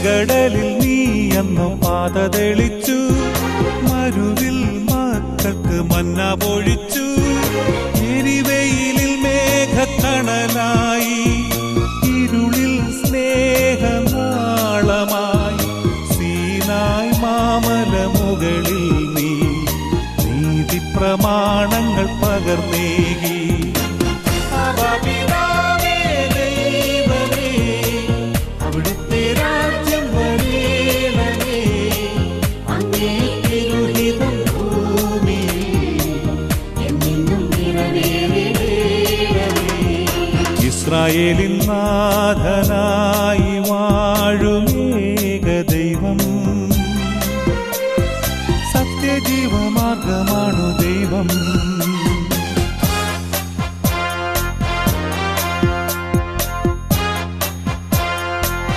ചെങ്കടലിൽ നീ അന്നു പാത തെളിച്ചു, മരുവിൽ മക്കൾക്ക് മന്ന പൊഴിച്ചു. എരിവെയിലിൽ മേഘത്തണലായി, ഇരുളിൽ സ്നേഹനാളമായി. സീനായ് മാമലമുകളിൽ നീ നീതി പ്രമാണങ്ങൾ പകർന്നേകി. ഇസ്രായേലിൻ നാഥനായ